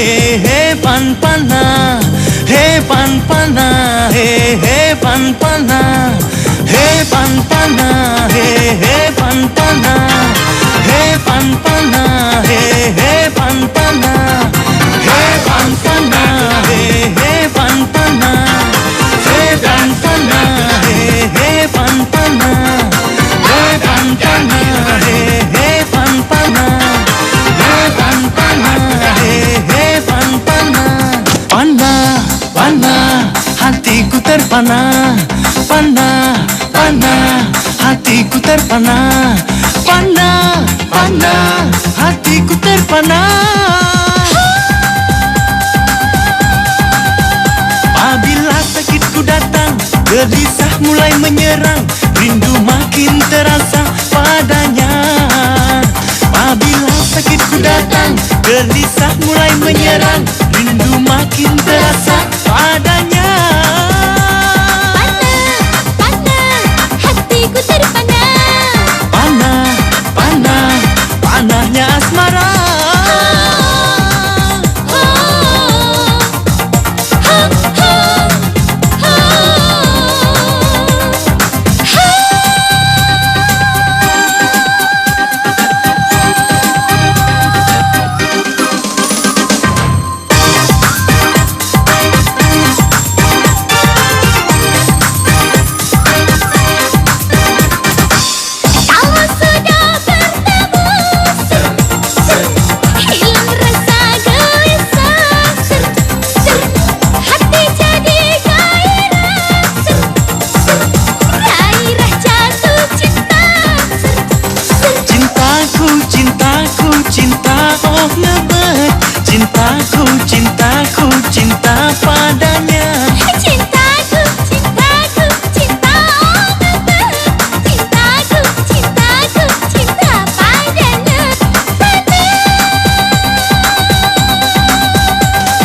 he he pan pana, he pan pana, he he pan pana, he pan pana, he he pan pana, he pan pana, he he pan pana, he pan pana, he he pan pana, he pan pana, he he pan pana, he pan pana, he he pan pana, he pan pana, he he pan pana. Pana, pana, hatiku terpana. Pana, pana, hatiku terpana. Pana, pana, hatiku terpana. Apabila sakitku datang, gelisah mulai menyerang, rindu makin terasa padanya. Apabila sakitku datang, gelisah mulai menyerang, rindu makin terasa padanya. Pana, hatiku terpana. Pana, pana, panahnya asmara. Cintaku, cintaku, cinta padanya. Cintaku, cintaku, cinta oh ngebet. Cintaku, cintaku, cinta padanya.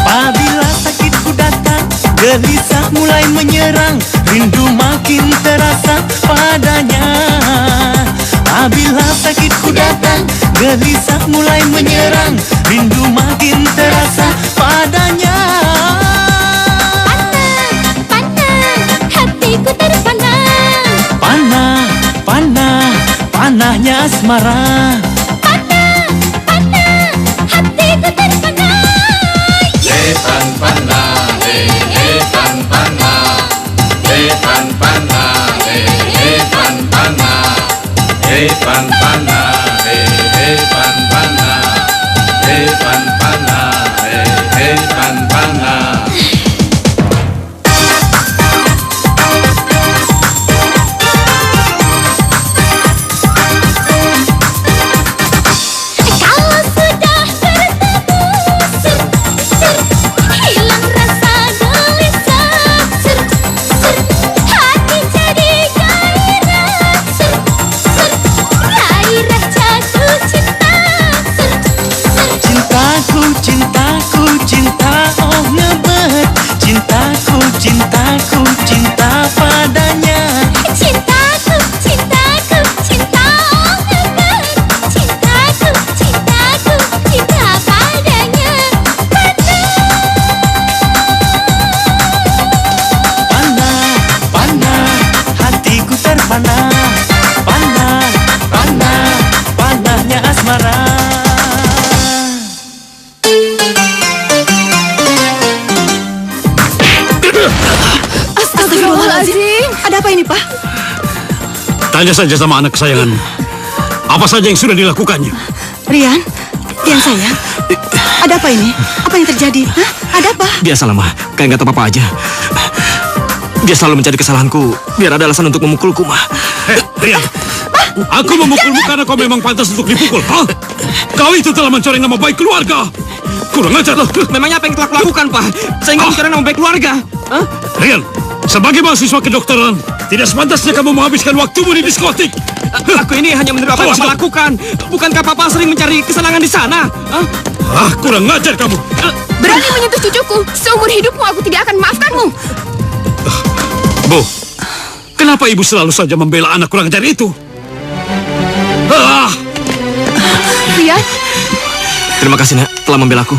Apabila sakitku datang, gelisah mulai menyerang, rindu makin terasa padanya. Apabila sakitku datang, gelisah mulai menyerang, rindu makin terasa padanya. Pana, hatiku terpana. Pana, pana, panahnya asmara. Pana, hatiku terpana. Hey pan pana, hey pan pana, hey pan pana, hey pan pana, hey pan pana, hey pan pana, hey pan pana, hey pan pana. Kalau sudah bertemu, hilang rasa gelisah, hati jadi gairah, gairah jatuh cinta. Cintaku, cintaku, cinta oh ngebet. Cintaku, cintaku, cinta padanya. Cintaku, cintaku, cinta oh ngebet. Cintaku, cintaku, cinta padanya. Pana, pana, hatiku terpana. Pana, pana, panahnya asmara. Astagfirullahaladzim. Ada apa ini, Pak? Tanya saja sama anak kesayanganmu. Apa saja yang sudah dilakukannya? Rian sayang. Ada apa ini? Apa yang terjadi? Hah? Ada apa? Biasalah, Ma. Kayak nggak tahu apa-apa aja. Dia selalu mencari kesalahanku, biar ada alasan untuk memukulku, Ma. Hei, Rian. Aku memukulmu karena kau memang pantas untuk dipukul. Hah? Kau itu telah mencoreng nama baik keluarga. Kurang ajar. Memangnya apa yang telah kulakukan, Pak? Saya nggak mencoreng nama baik keluarga. Hah? Rian, sebagai mahasiswa kedokteran, tidak sepantasnya kamu menghabiskan waktumu di diskotik. Aku ini hanya menerima apa yang Papa lakukan. Bukankah Papa sering mencari kesenangan di sana? Hah? Kurang ajar kamu. Berani menyentuh cucuku. Seumur hidupmu aku tidak akan memaafkanmu. Bu, kenapa ibu selalu saja membela anak kurang ajar itu? Rian, Terima kasih, Nak, telah membela aku.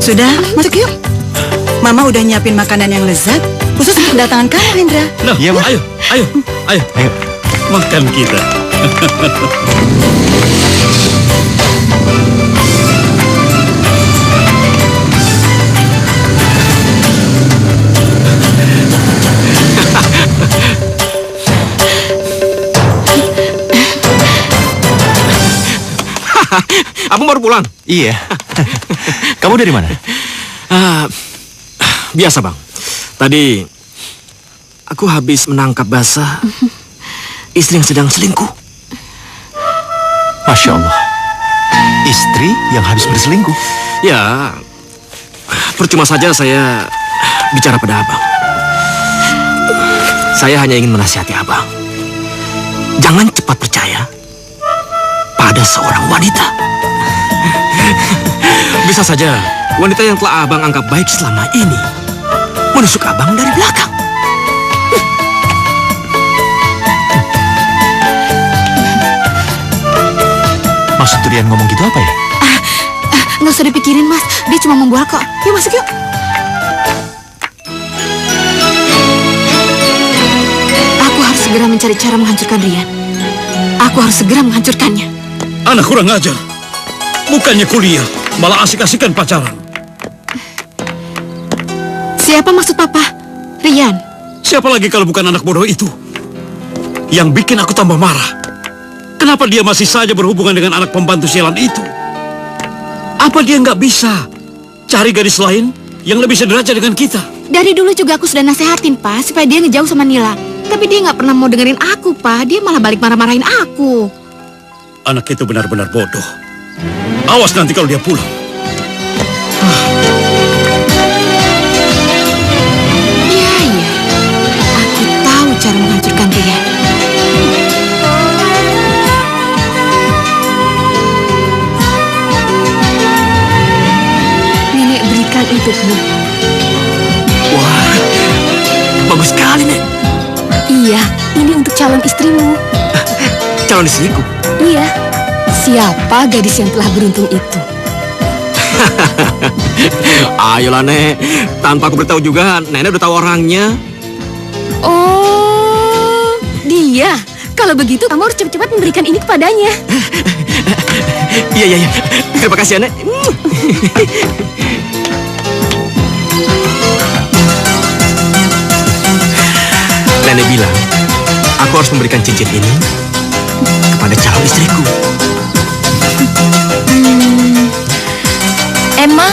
Sudah, masuk yuk. Mama udah nyiapin makanan yang lezat khusus untuk kedatangan kamu, Hendra. Nah, Iya, Ma. ayo. Ayo. Makan kita. Abang baru pulang? Iya. Kamu dari mana? Biasa bang. Tadi aku habis menangkap basah istri yang sedang selingkuh. Masya Allah. Istri yang habis berselingkuh. Ya, percuma saja saya bicara pada abang. Saya hanya ingin menasihati abang. Jangan cepat percaya pada seorang wanita. Bisa saja wanita yang telah abang anggap baik selama ini menusuk abang dari belakang. Maksud Rian ngomong gitu apa ya? Nggak usah dipikirin, Mas. Dia cuma membual kok. Yuk masuk yuk. Aku harus segera mencari cara menghancurkan Rian. Aku harus segera menghancurkannya. Anak kurang ajar. Bukannya kuliah, malah asik-asikan pacaran. Siapa maksud Papa? Rian. Siapa lagi kalau bukan anak bodoh itu? Yang bikin aku tambah marah. Kenapa dia masih saja berhubungan dengan anak pembantu sialan itu? Apa dia nggak bisa cari gadis lain yang lebih sederajat dengan kita? Dari dulu juga aku sudah nasehatin, Pak, supaya dia ngejauh sama Nila. Tapi dia nggak pernah mau dengerin aku, Pak. Dia malah balik marah-marahin aku. Anak itu benar-benar bodoh. Awas nanti kalau dia pulang. Iya. Aku tahu cara menghancurkan Rian. Nenek berikan untukmu. Wah, bagus sekali, Nek. Iya, ini untuk calon istrimu. Calon istriku. Iya. Siapa gadis yang telah beruntung itu? Ayolah, Nek. Tanpa aku beritahu juga, Nenek udah tahu orangnya. Oh, dia. Kalau begitu, kamu harus cepat-cepat memberikan ini kepadanya. Iya. Terima kasih, Nek. Nenek bilang, aku harus memberikan cincin ini kepada calon istriku. Emang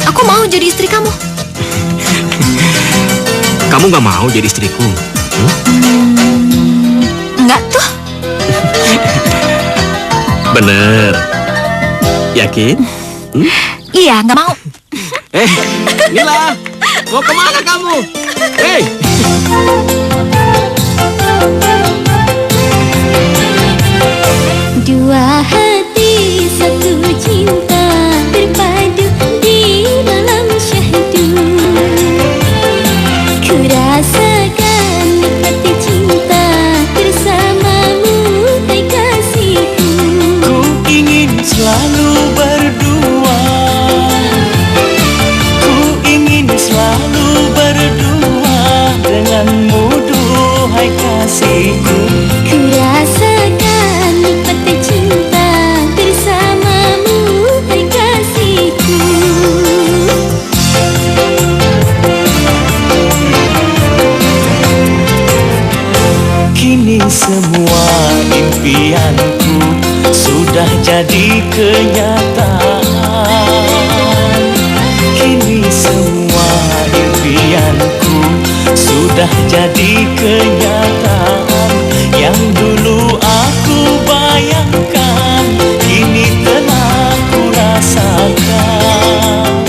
aku mau jadi istri kamu? Kamu gak mau jadi istriku? Enggak tuh. Bener. Yakin? Iya, nggak mau. Nila, mau kemana kamu? Hei! Dua hati satu cinta berpadu di malam syahdu. Ku rasakan nikmat cinta bersamamu, hai kasihku. Ku ingin selalu berdua. Ku ingin selalu berdua denganmu, duhai kasihku. Ku rasakan nikmat cinta bersamamu, hai kasihku. Kini semua impianku sudah jadi kenyataan. Kini semua impianku sudah jadi kenyataan. Yang dulu aku bayangkan, kini telah ku rasakan.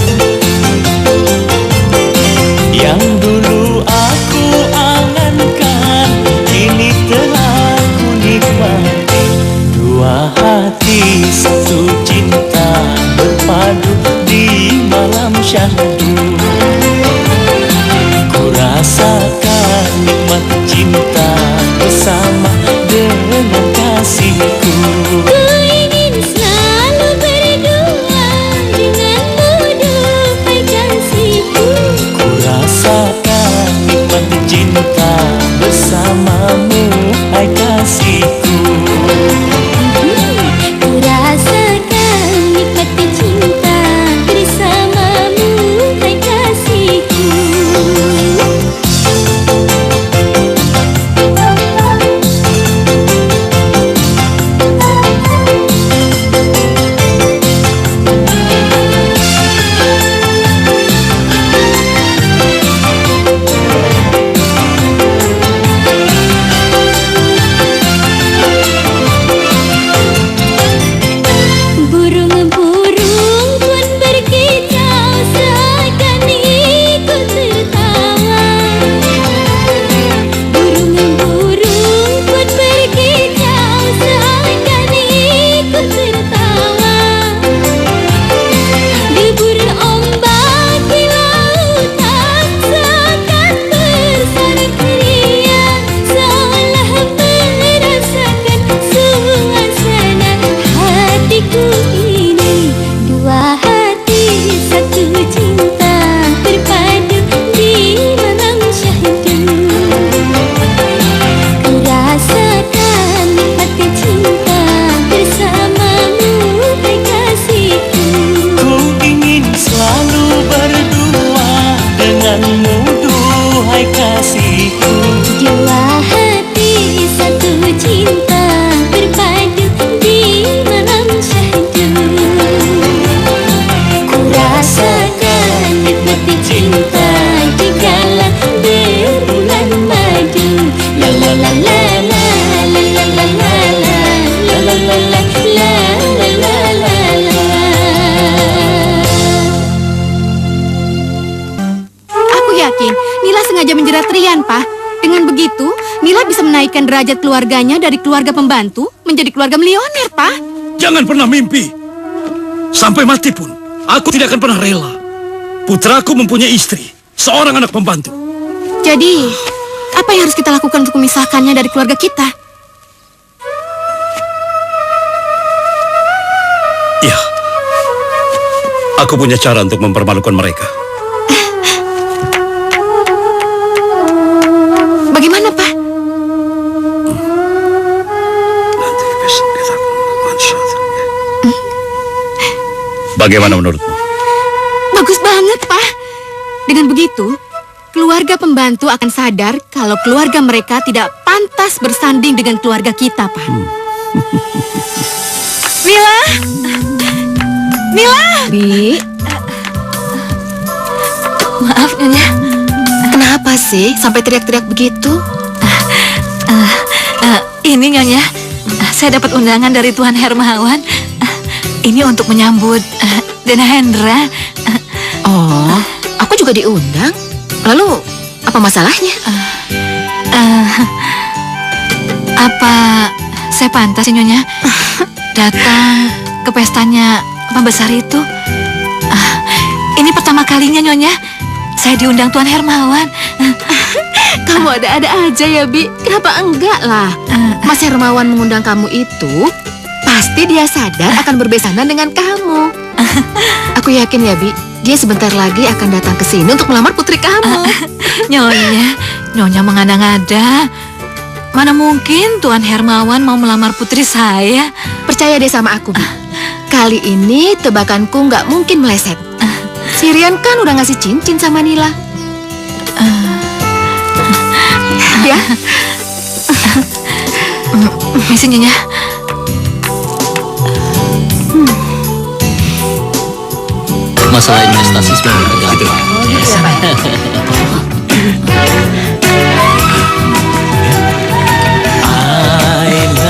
Yang dulu aku angankan, kini telah ku nikmati. Dua hati satu cinta berpadu di malam syahdu. Ku rasakan nikmat cinta bersama dengan kasihku. Ku ingin selalu berdua denganmu, Rian, Pak. Dengan begitu, Nila bisa menaikkan derajat keluarganya dari keluarga pembantu menjadi keluarga milioner, Pak. Jangan pernah mimpi. Sampai mati pun, aku tidak akan pernah rela. Putraku mempunyai istri, seorang anak pembantu. Jadi, apa yang harus kita lakukan untuk memisahkannya dari keluarga kita? Ya, aku punya cara untuk mempermalukan mereka. Bagaimana, Pak? Bagaimana menurutmu? Bagus banget, Pak. Dengan begitu, keluarga pembantu akan sadar kalau keluarga mereka tidak pantas bersanding dengan keluarga kita, Pak. Mila! Mila! Bi, Maaf, Nyonya. kenapa sih sampai teriak-teriak begitu? Ini, Nyonya. Saya dapat undangan dari Tuan Hermawan. Ini untuk menyambut Dena Hendra. Oh, aku juga diundang. Lalu, apa masalahnya? Apa saya pantas, Nyonya, datang ke pestanya pembesar itu? Ini pertama kalinya, Nyonya, saya diundang Tuan Hermawan. Kamu ada-ada aja ya, Bi. Kenapa enggak lah? Mas Hermawan mengundang kamu itu, pasti dia sadar akan berbesanan dengan kamu. Aku yakin ya, Bi, dia sebentar lagi akan datang ke sini untuk melamar putri kamu. Nyonya mengada-ngada. Mana mungkin Tuan Hermawan mau melamar putri saya? Percaya deh sama aku, Bi. Kali ini tebakanku nggak mungkin meleset. Si Rian kan udah ngasih cincin sama Nila. Ya, Misi, Nyonya. Masalah investasi sebenarnya gitu.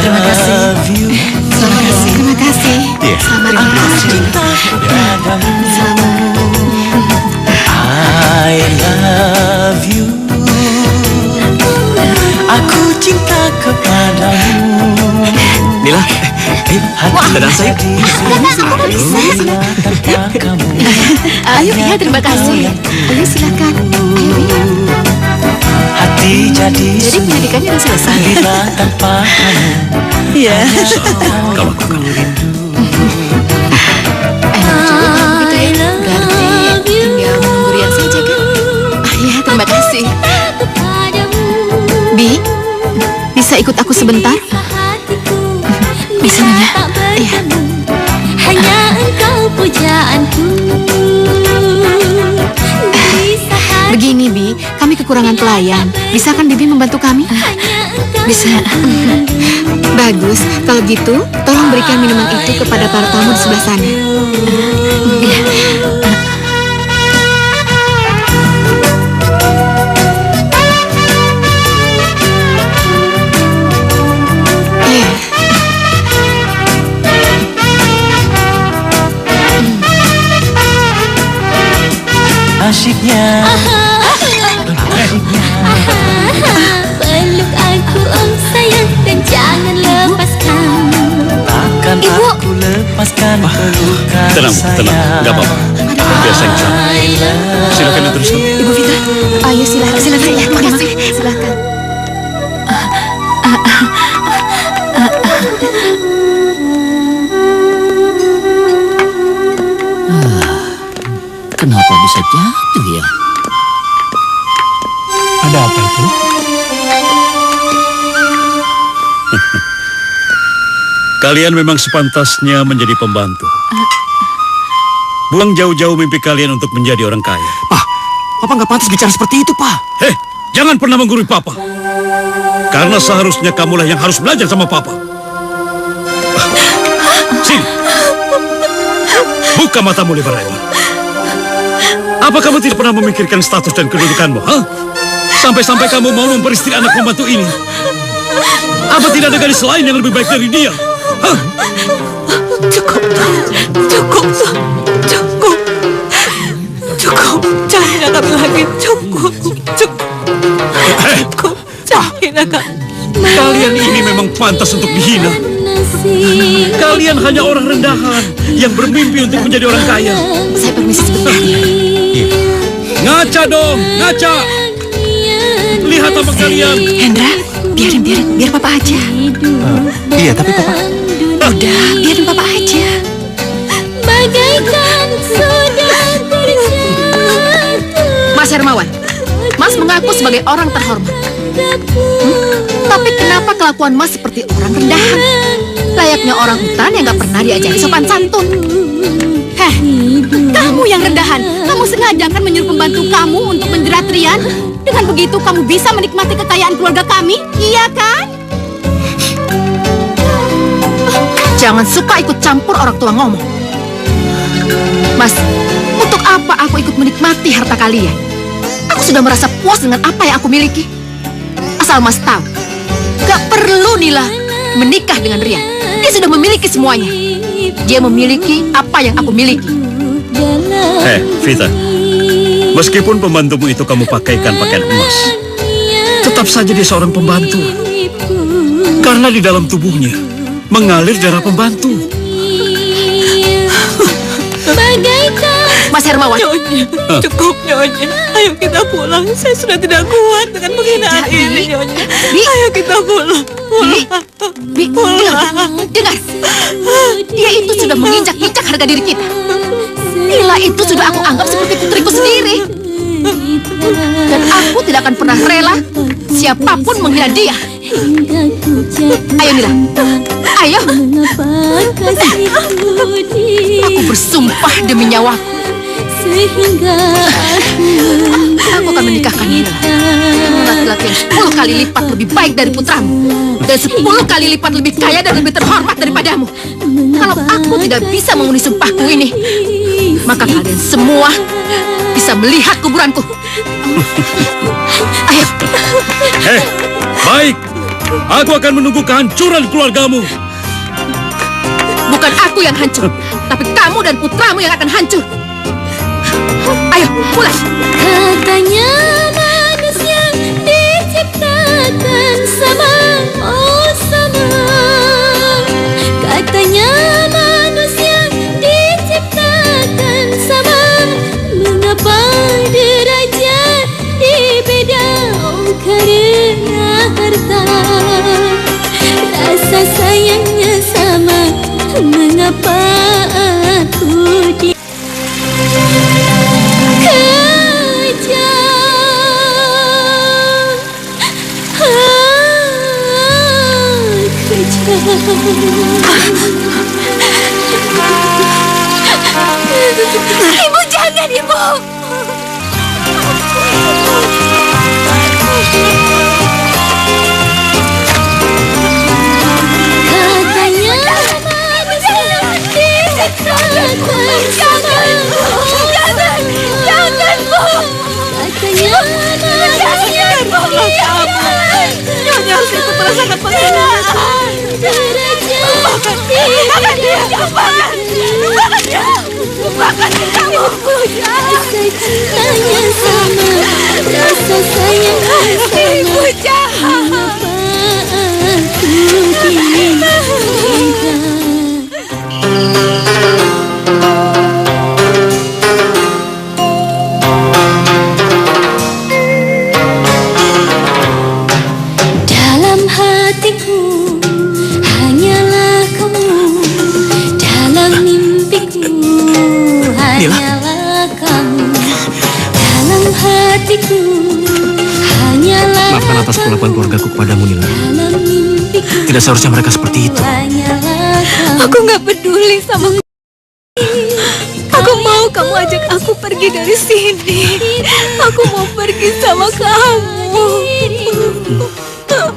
terima kasih. Terima kasih. Selamat I love you. Aku cinta kepadamu. Nila, dadah sayang. Ayo ya, terima kasih. Ayo silakan. Ayo ya. Hati jadi Pendidikannya udah selesai. bila tanpa kamu. Iya. Kalau aku kan. Gitu ya. Berarti tinggal menunggu Rian saja kan? Ya, terima kasih. Bi, bisa ikut aku sebentar? Bisa, Nyonya. Iya. Hanya engkau pujaanku. Begini, Bi, kami kekurangan pelayan. Bisa kan Bibi membantu kami? Bisa. Bagus, kalau gitu tolong berikan minuman itu kepada para tamu di sebelah sana. Iya. Asyiknya Peluk aku, oh sayang, dan jangan lepaskan. takkan aku lepaskan pelukan Tenang, tenang, nggak apa-apa. Biar saya kesana. Silakan diteruskan. Ibu Fitra, ayo silakan. Silakan, ya, terima kasih. Silakan. Kenapa bisa jatuh ya? Ada apa itu? Kalian memang sepantasnya menjadi pembantu. Buang jauh-jauh mimpi kalian untuk menjadi orang kaya. Papa nggak pantas bicara seperti itu, Pak. Hei, jangan pernah menggurui Papa. Karena seharusnya kamulah yang harus belajar sama Papa. Sini. Buka matamu lebar-lebar. Apa kamu tidak pernah memikirkan status dan kedudukanmu? Sampai-sampai kamu mau memperistri anak pembantu ini. Apa tidak ada gadis lain yang lebih baik dari dia? Cukup. Jangan kami lagi. Cukup. Kalian ini memang pantas untuk dihina. Kalian hanya orang rendahan yang bermimpi untuk menjadi orang kaya. Saya permisi sebentar. Ngaca dong, ngaca. Lihat apa kalian. Hendra, biar papa aja. Iya, tapi papa. Udah, biarin papa aja. Bagaikan sudah terjatuh. Mas Hermawan, Mas mengaku sebagai orang terhormat. Tapi kenapa kelakuan Mas seperti orang rendahan? Layaknya orang hutan yang gak pernah diajari sopan santun. Heh, kamu yang rendahan. Kamu sengaja kan menyuruh pembantu kamu untuk menjerat Rian. Dengan begitu kamu bisa menikmati kekayaan keluarga kami, iya kan? Jangan suka ikut campur orang tua ngomong. Mas, untuk apa aku ikut menikmati harta kalian? Aku sudah merasa puas dengan apa yang aku miliki. Asal Mas tahu, gak perlu Nila menikah dengan Rian. Dia sudah memiliki semuanya. Dia memiliki apa yang aku miliki. Vita, meskipun pembantumu itu kamu pakaikan pakaian emas, tetap saja dia seorang pembantu. Karena di dalam tubuhnya mengalir darah pembantu. Mas Hermawan, Nyonya, cukup Nyonya. Ayo kita pulang. Saya sudah tidak kuat dengan penghinaan ini, Nyonya. Ayo kita pulang. Bi, dengar. Dia itu sudah menginjak-injak harga diri kita. Nila itu sudah aku anggap seperti putriku sendiri. Dan aku tidak akan pernah rela siapapun menghina dia. Ayo Nila, ayo. Aku bersumpah demi nyawaku, aku akan menikahkan Nila. Laki-laki yang 10 kali lipat lebih baik dari putramu, dan 10 kali lipat lebih kaya dan lebih terhormat daripadamu. Kalau aku tidak bisa memenuhi sumpahku ini, maka kalian semua bisa melihat kuburanku. Ayo. Baik. Aku akan menunggu kehancuran keluargamu. Bukan aku yang hancur, tapi kamu dan putramu yang akan hancur. Ayo, pulang. Katanya manusia diciptakan sama, oh sama. Katanya manusia diciptakan sama. Mengapa derajat dibeda? Oh karena harta. Rasa sayangnya sama. Mengapa aku di Ibu jangan, Ibu. katanya manusia diciptakan sama. Jangan, Bu. Katanya manusia diciptakan Nyonya harus ikut merasakan penghinaan. derajat Lupakan dia, lupakan. Lupakan dia. Lupakan dia, kamu. rasa cintanya sama, rasa sayangnya sama. Ibu jahat. Mengapa aku dibeda? Dalam hatiku hanyalah kamu, dalam mimpiku hanyalah kamu, dalam hatiku hanyalah Maafkan atas perlakuan keluargaku kepadamu, Nila. dalam mimpiku Tidak seharusnya mereka seperti itu. hanyalah kamu. Aku nggak peduli sama kamu. Aku mau kamu ajak aku pergi dari sini. Aku mau pergi sama kamu.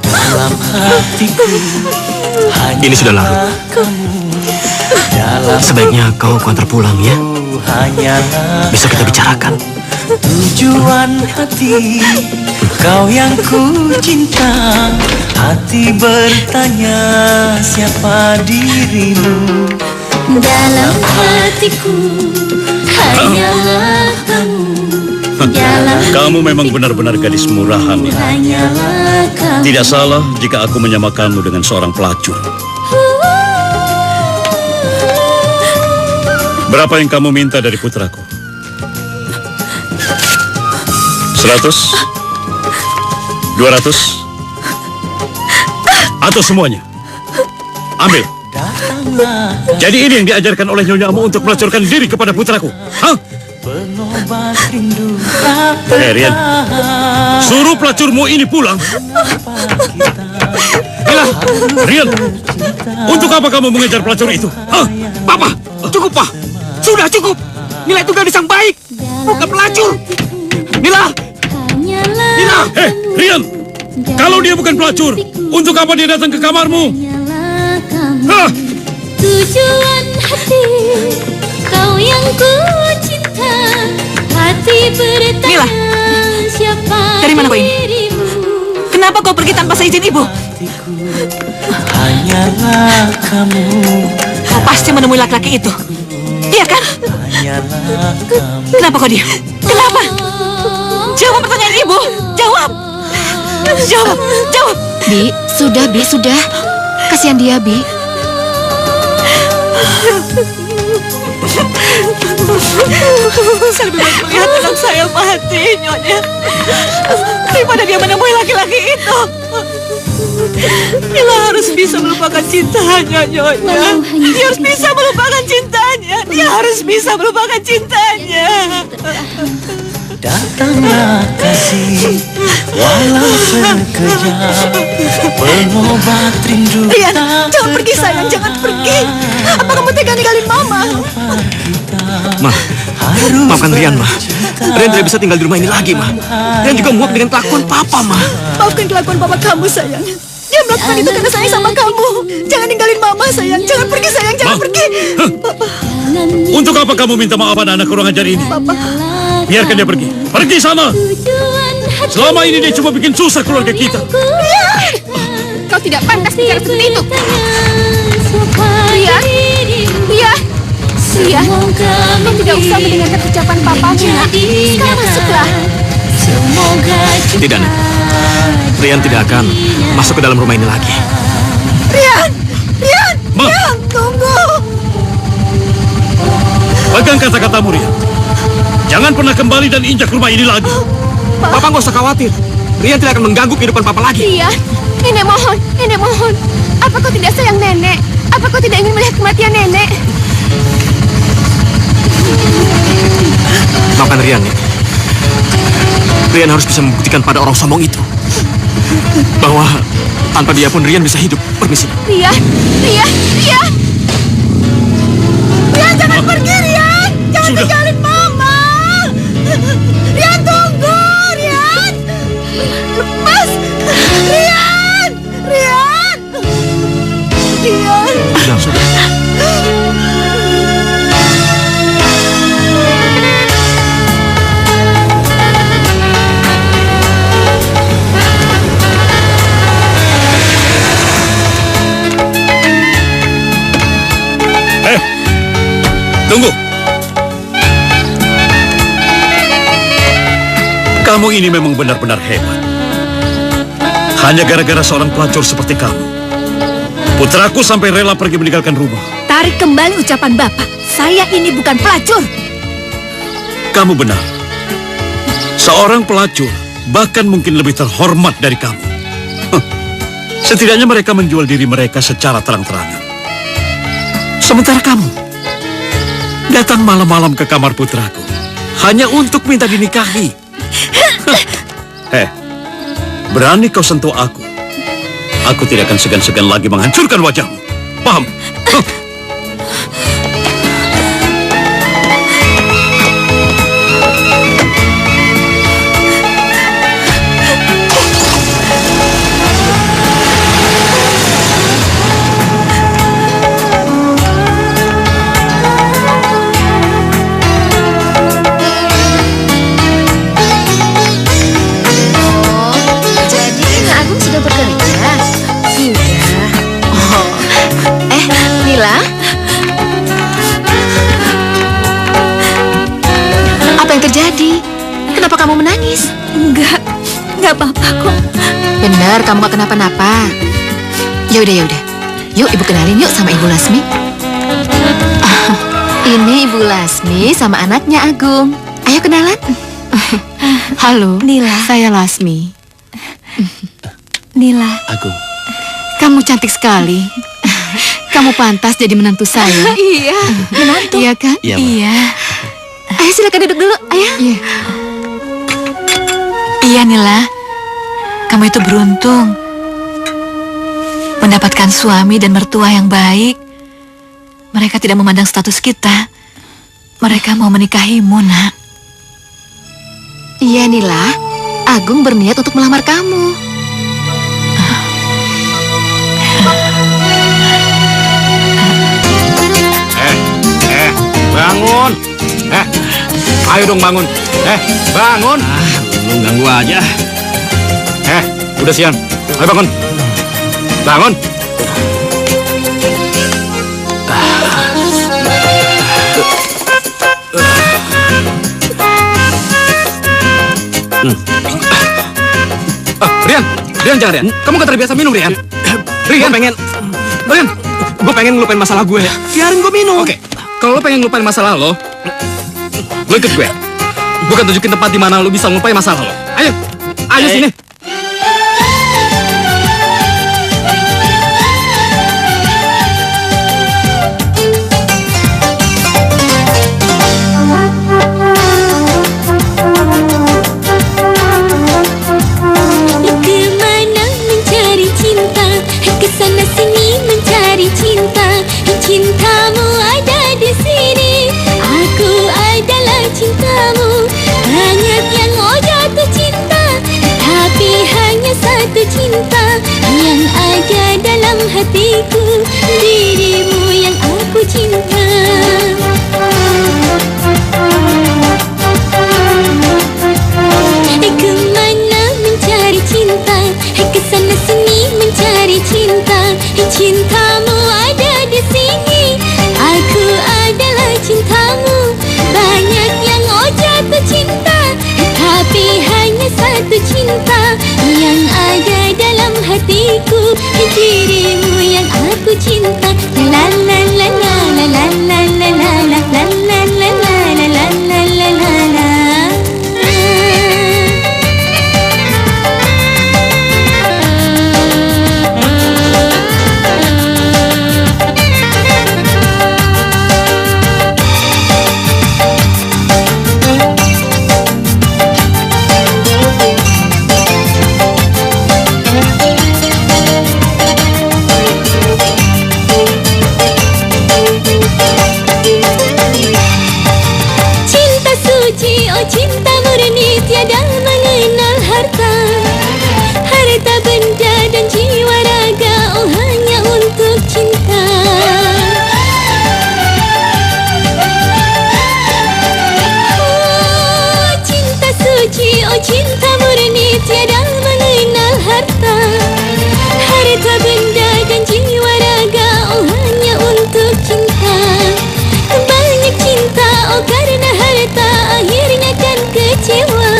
Dalam hatiku Ini sudah larut. dalam Sebaiknya kau antar pulang ya. hanyalah Bisa kita bicarakan. tujuan hati, kau yang ku cinta. Hati bertanya siapa dirimu. Dalam hatiku hanyalah kamu, dalam Kamu memang benar-benar gadis murahan, Nila. hanyalah kamu. Tidak salah jika aku menyamakanmu dengan seorang pelacur. Berapa yang kamu minta dari putraku? 100? 200? Atau semuanya? Ambil. Jadi ini yang diajarkan oleh nyonyamu untuk melacurkan diri kepada putraku? Hah? Rian, suruh pelacurmu ini pulang. Rian, untuk apa kamu mengejar pelacur itu? Hah? Papa, cukup, Pak. Sudah cukup. Nila itu gadis yang baik, bukan pelacur. Nila! Hanyalah Rian, kalau dia bukan pelacur, untuk apa dia datang ke kamarmu? hanyalah kamu. Hah? Tujuan hati kau yang ku cinta. Hati bertanya Mila, siapa dari mana kau ini? dirimu? Kenapa kau pergi tanpa seizin ibu? Hanyalah kamu, Kau pasti menemui laki-laki itu. Iya kan? hanyalah kamu. Kenapa kau diam? Kenapa? Jawab pertanyaan ibu. Jawab. Jawab. Jawab. Bi, sudah. Kasihan dia, Bi. Saya lebih baik melihat anak saya mati, Nyonya, daripada dia menemui laki-laki itu. Nila harus bisa melupakan cintanya, Nyonya. Dia harus bisa melupakan cintanya. Dia harus bisa melupakan cintanya. Datanglah kasih, walau sekejap, pengobat rindu. Rian, jangan pergi sayang, jangan pergi. Apa kamu tega ninggalin Mama? Ma, maafkan Rian, Ma. Rian tidak bisa tinggal di rumah ini lagi, Ma. Rian juga muak dengan kelakuan Papa, Ma. Maafkan kelakuan Papa kamu, sayang. Dia melakukan itu karena sayang sama kamu. Jangan ninggalin Mama, sayang. Jangan pergi, sayang. Jangan Ma. pergi. Untuk apa kamu minta maaf pada anak kurang ajar ini? Biarkan dia pergi. Pergi sana. Selama ini dia cuma bikin susah keluarga kita. Kau tidak pantas bicara seperti itu. Ria, kau tidak usah mendengarkan ucapan papamu, nak. Sekarang masuklah. Tidak, Nak. Rian tidak akan masuk ke dalam rumah ini lagi. Rian, Ma, tunggu. pegang kata-katamu, Rian. Jangan pernah kembali dan injak rumah ini lagi. Papa nggak usah khawatir. Rian tidak akan mengganggu kehidupan Papa lagi. Ria, nenek mohon. Apa kau tidak sayang nenek? Apa kau tidak ingin melihat kematian nenek? Maafkan Rian, Nek. Rian harus bisa membuktikan pada orang sombong itu bahwa tanpa dia pun Rian bisa hidup. Permisi. Ria, jangan pergi, Rian. Jangan Sudah. tinggalin Mama. Rian, tunggu, Rian. Lepas. Rian. Sudah. Tunggu. Kamu ini memang benar-benar hebat. Hanya gara-gara seorang pelacur seperti kamu, putraku sampai rela pergi meninggalkan rumah. Tarik kembali ucapan Bapak. Saya ini bukan pelacur. Kamu benar. Seorang pelacur bahkan mungkin lebih terhormat dari kamu. Huh. Setidaknya mereka menjual diri mereka secara terang-terangan. Sementara kamu datang malam-malam ke kamar putraku hanya untuk minta dinikahi. Berani kau sentuh aku, aku tidak akan segan-segan lagi menghancurkan wajahmu. Paham? Jadi Agung sudah bekerja? Sudah. Mila, nggak apa-apa kok. Bener, kamu gak kenapa-napa. Yaudah. Yuk, Ibu kenalin yuk sama Ibu Lasmi. Ini Ibu Lasmi sama anaknya Agung. Ayo kenalan. Halo, Nila. saya Lasmi. Nila. Agung. Kamu cantik sekali. Kamu pantas jadi menantu saya. Iya, Menantu? Iya kan? Iya, Ma. Iya. ayo silakan duduk dulu, ayo. Iya. Iya Nila, kamu itu beruntung mendapatkan suami dan mertua yang baik. Mereka tidak memandang status kita. Mereka mau menikahimu, Nak. Iya Nila, Agung berniat untuk melamar kamu. Bangun. Ayo dong bangun. Bangun. Lu ganggu aja. Udah siang. Ayo bangun. Bangun. Rian jangan Rian. Kamu kan terbiasa minum Rian. Rian gue pengen ngelupain masalah gue. Biarin gue minum. Oke. Kalau lo pengen ngelupain masalah lo ikut gue. Gue akan tunjukin tempat di mana lo bisa ngelupain masalah lo. Ayo sini. Kemana mencari cinta, kesana sini mencari cinta. Cintamu ada di sini, aku adalah cintamu. Banyak yang jatuh cinta, tapi hanya satu cinta yang ada dalam hatiku, dirimu yang aku cinta. Kemana mencari cinta, kesana sini mencari cinta. Cintamu ada di sini, aku adalah cintamu. Banyak yang jatuh cinta, tapi hanya satu cinta yang ada dalam hatiku, dirimu yang aku cinta. La la la la la la la la la la la la la la la la la la la. Cinta suci, oh cinta murni, tiada mengenal harta. Harta benda dan jiwa raga, oh hanya untuk cinta. Oh cinta suci, oh cinta murni, tiada mengenal harta. Harta benda dan jiwa raga, oh hanya untuk cinta. Banyak cinta, oh karena harta akhirnya kan kecewa.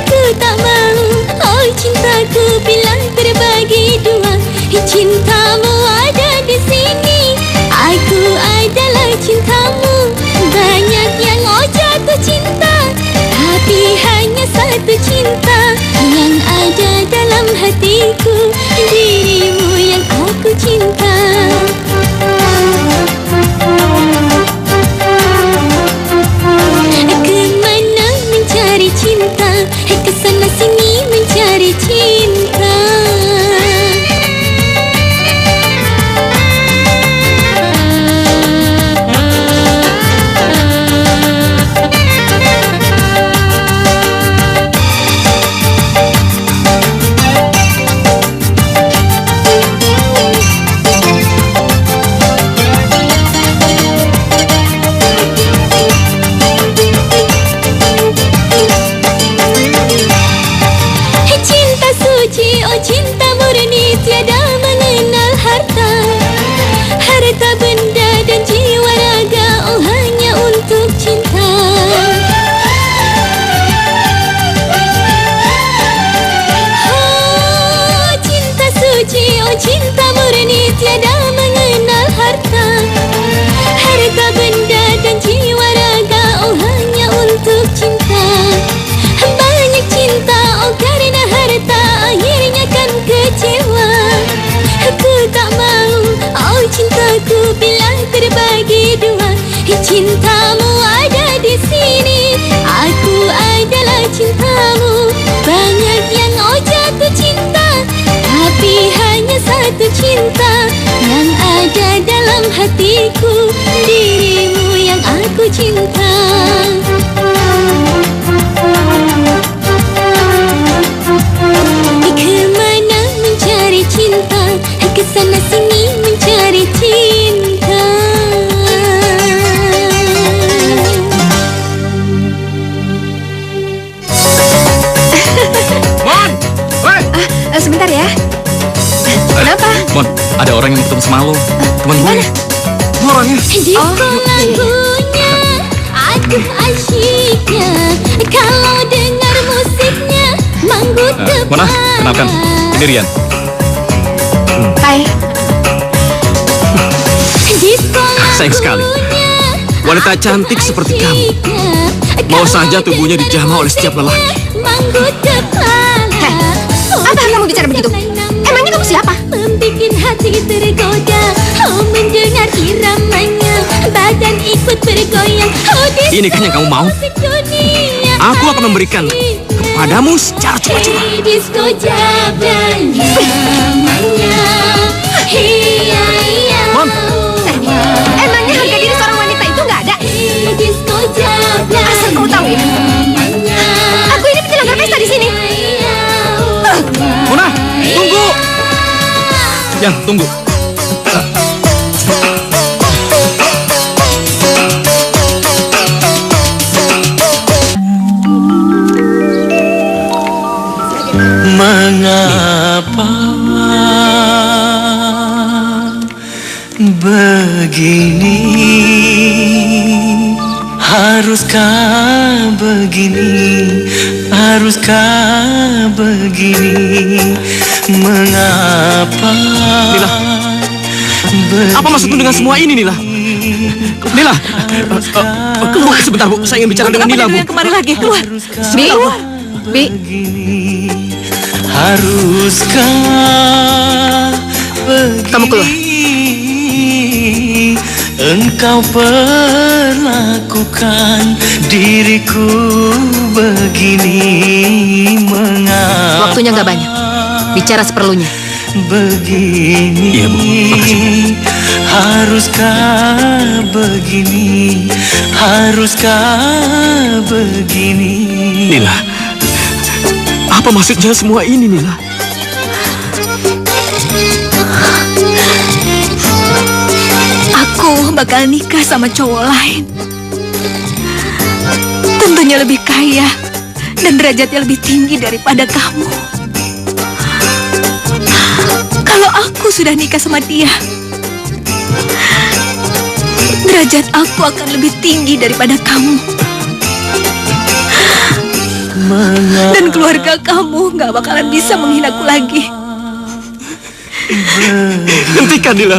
Ku tak mau, oh cintaku bila terbagi dua. Cintamu ada di sini, aku adalah cintamu. Banyak yang jatuh cinta, tapi hanya satu cinta yang ada dalam hatiku, dirimu yang aku cinta. Kemana mencari cinta, kesana sini mencari cinta. terbagi dua. Cintamu ada di sini, aku adalah cintamu. Banyak yang jatuh cinta, tapi hanya satu cinta yang ada dalam hatiku, dirimu yang aku cinta. Kemana mencari cinta, kesana sini mencari cinta. Mon! Woi! Sebentar ya. Kenapa? Mon, ada orang yang ketemu sama lo. Teman gue. Lo orangnya. Disco lagunya, aku asyiknya. Kalau dengar musiknya, manggut kepala. Mona, kenalkan. Ini Rian. Hai. Disco Sayang sekali. Wanita cantik seperti kamu mau saja tubuhnya dijamah oleh setiap lelaki. Manggut kepala. Apa kamu bicara begitu? Emangnya kamu siapa? Membikin hati tergoda. Oh, mendengar iramanya, badan ikut bergoyang. Oh, Ini kan yang kamu mau? Aku akan memberikan kepadamu secara cuma-cuma. Disco Jablan namanya. Hiya, hiya. Mon. Emangnya harga diri seorang wanita itu nggak ada? Disco Jablan. Asal kamu tahu ya. Aku ini penyelenggara pesta di sini. Mona, tunggu. Yan, tunggu. Mengapa begini? Haruskah begini? Haruskah begini? Mengapa? Nila, apa maksudmu dengan semua ini, Nila? Nila, keluar sebentar, Bu. Saya ingin bicara dengan Nila, Bu. Kemari lagi, keluar. Bi, Bi, Haruskah begini? Kamu keluar. Engkau perlakukan diriku begini. Mengapa? Waktunya nggak banyak. Bicara seperlunya. Begini. Iya, Bu. Makasih. Haruskah begini? Haruskah begini? Nila, apa maksudnya semua ini, Nila? Aku bakal nikah sama cowok lain. Tentunya lebih kaya dan derajatnya lebih tinggi daripada kamu. Kalau aku sudah nikah sama dia, derajat aku akan lebih tinggi daripada kamu. Dan keluarga kamu gak bakalan bisa menghinaku lagi. Hentikan, Nila.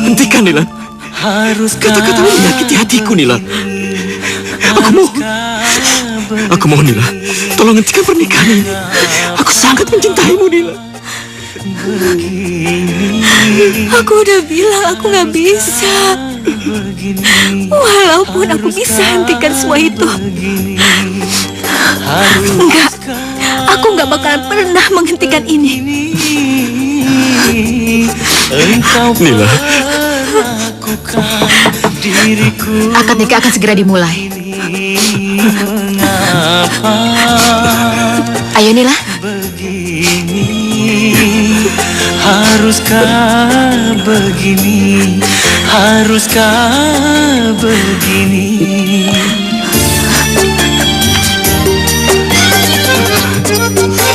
Hentikan, Nila. Kata-katamu menyakiti hatiku, Nila. Aku mohon, Nila. Tolong hentikan pernikahan ini. Aku sangat mencintaimu, Nila. Aku udah bilang aku gak bisa. Walaupun aku bisa hentikan semua itu, enggak, aku gak bakalan pernah menghentikan ini. Nila, Akad nikah akan segera dimulai. Ayo, Nila. Haruskah begini? Haruskah begini?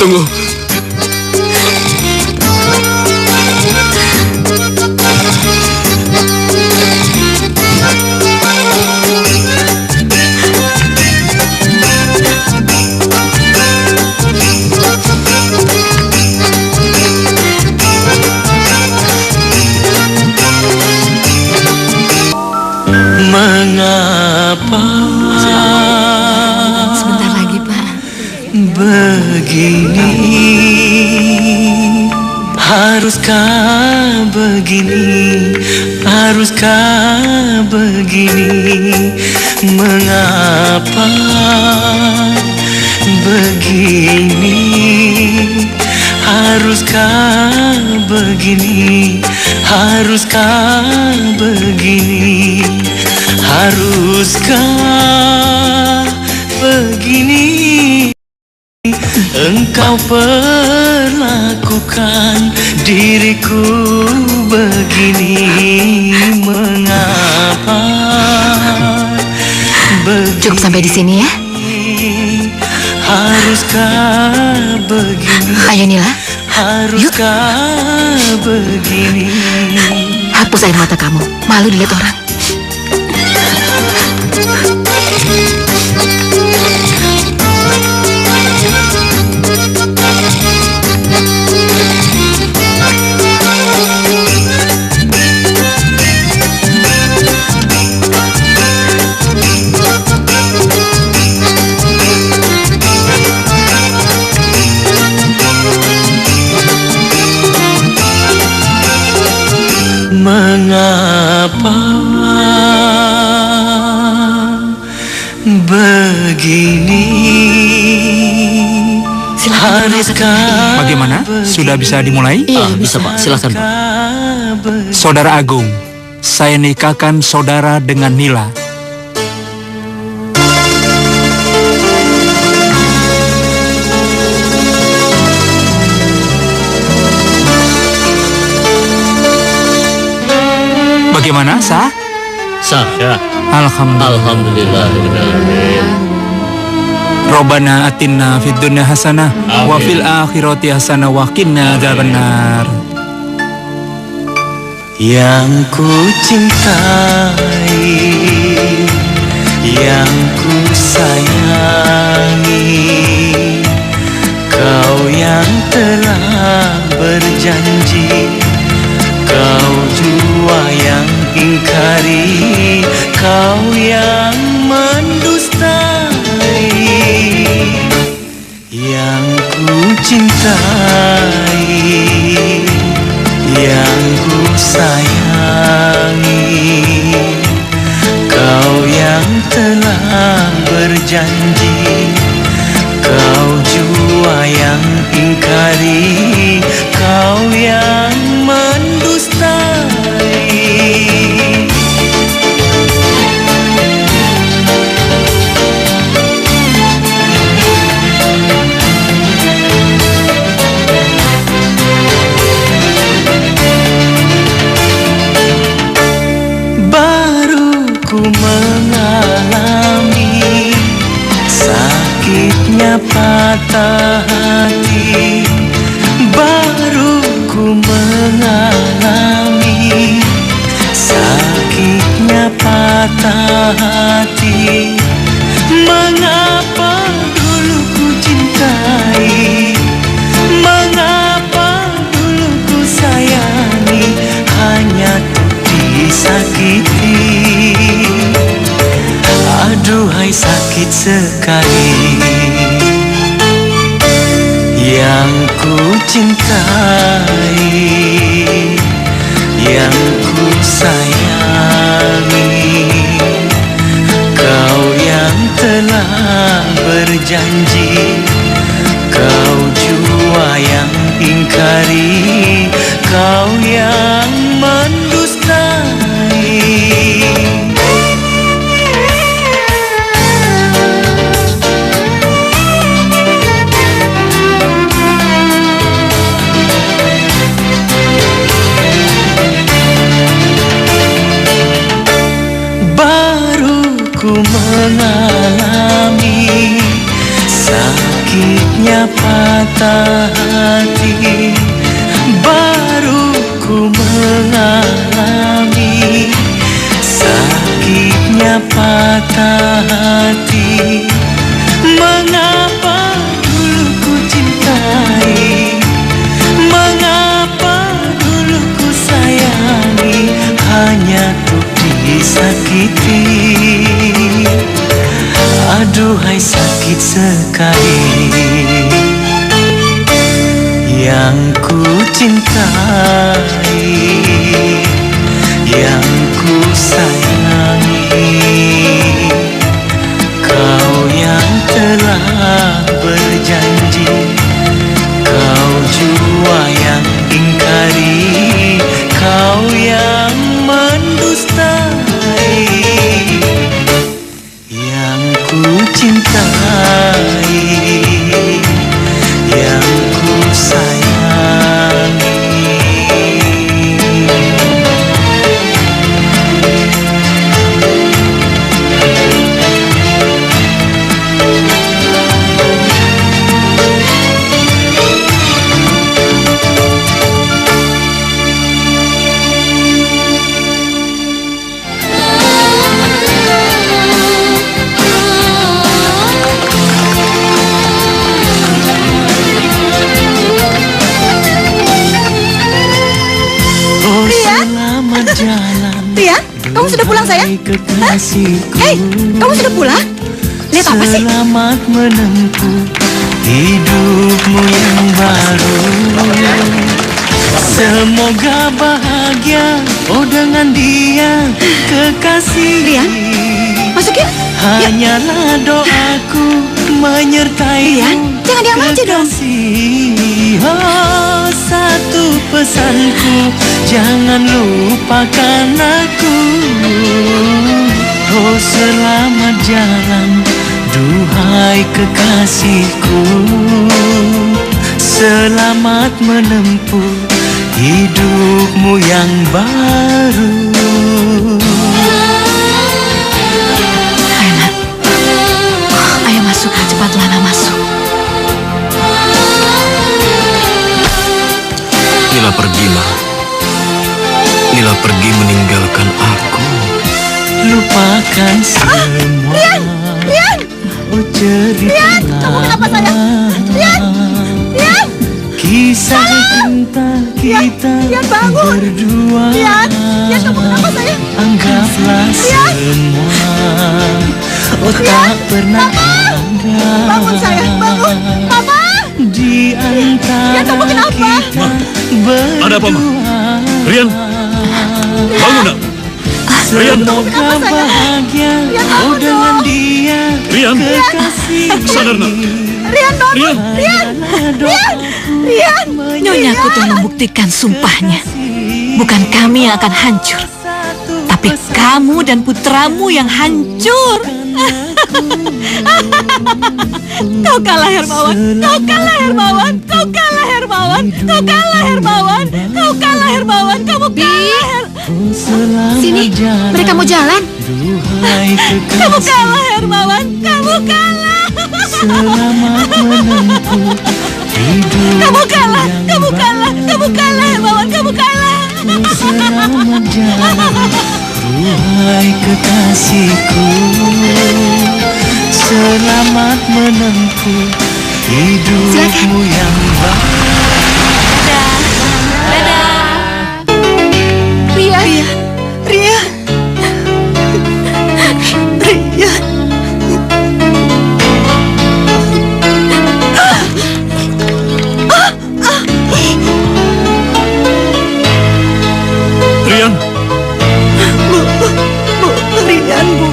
tunggu. Mengapa Sebentar lagi, Pak. begini? Haruskah begini? Haruskah begini? Mengapa begini? Haruskah begini? Haruskah begini? Haruskah begini? Engkau perlakukan diriku begini. Mengapa begini? Cukup sampai di sini ya. Haruskah begini? Ayo Nila, Haruskah begini? hapus air mata kamu. Malu dilihat orang. Mengapa begini? Haruskah Bagaimana? Sudah bisa dimulai? Bisa Pak, silakan Pak. Saudara Agung, saya nikahkan saudara dengan Nila. Bagaimana, sah? Sah ya. Alhamdulillah. Alhamdulillah. Robbana atinna fid dunya hasanah wa Amin. fil akhirati hasanah wa qina adzabannar. Yang ku cintai, yang ku sayangi, kau yang telah berjanji, kau jua yang ingkari, kau yang mendustai. Yang ku cintai, yang ku sayangi, kau yang telah berjanji, kau jua yang ingkari, kau yang mendustai. Baru ku mengalami sakitnya patah hati. Baru ku mengalami sakitnya patah hati. Mengapa dulu ku cintai, mengapa dulu ku sayangi, hanya disakiti. Aduhai sakit sekali. Yang ku cintai, yang ku sayangi, kau yang telah berjanji, kau jua yang ingkari, kau yang mendustai. Baru ku mengalami sakitnya patah hati. Baru ku mengalami sakitnya patah hati. Mengapa dulu ku cintai, mengapa dulu ku sayangi, hanya untuk disakiti. Aduhai sakit sekali. Yang ku cintai, yang ku sayangi, kau yang telah berjanji, kau jua yang ingkari, kau yang mendustai, yang ku cintai, yang ku sayangi. Rian, kamu sudah pulang sayang? Hah? Hei, kamu sudah pulang? Lihat apa sih? Selamat menempuh hidupmu yang baru. Semoga bahagia, oh dengan dia kekasih. Rian, masuk yuk. Hanyalah doaku menyertai. Rian, jangan diam aja dong. Oh, satu pesanku, jangan lupakan aku. Oh, selamat jalan, duhai kekasihku. Selamat menempuh hidupmu yang baru. Ayo nak, ayo masuk, cepatlah nak masuk. Nila pergi, Ma. Nila pergi meninggalkan aku. Lupakan semua. Rian! Oh, cerita Rian, kamu kenapa sayang? Rian! kisah cinta kita Rian, bangun. berdua. Rian, kamu kenapa sayang? Anggaplah semua tak pernah ada. Bangun sayang, bangun. Papa! Di antara kamu kenapa? kita Ada apa, Ma? Rian, bangun, nak. Rian, Semoga bahagia, oh dengan dia Rian, kekasih. sadar, nak. Rian, bangun! Rian, Rian! Nyonya telah membuktikan sumpahnya. Bukan kami yang akan hancur, tapi kamu dan putramu yang hancur. Kau kalah, Hermawan. Kau kalah, Hermawan. Kau kalah, Hermawan. Kau kalah, Hermawan. Kau kalah, Hermawan. Kamu kalah. Sini, mereka mau jalan. Kamu kalah, Hermawan. Kamu kalah. Selamat menempuh hidup. Kamu kalah. Kamu kalah. Kamu kalah, Hermawan. Kamu kalah. Selamat jalan, duhai kekasihku. Selamat menempuh hidupmu yang baru. Rian! Rian, Bu.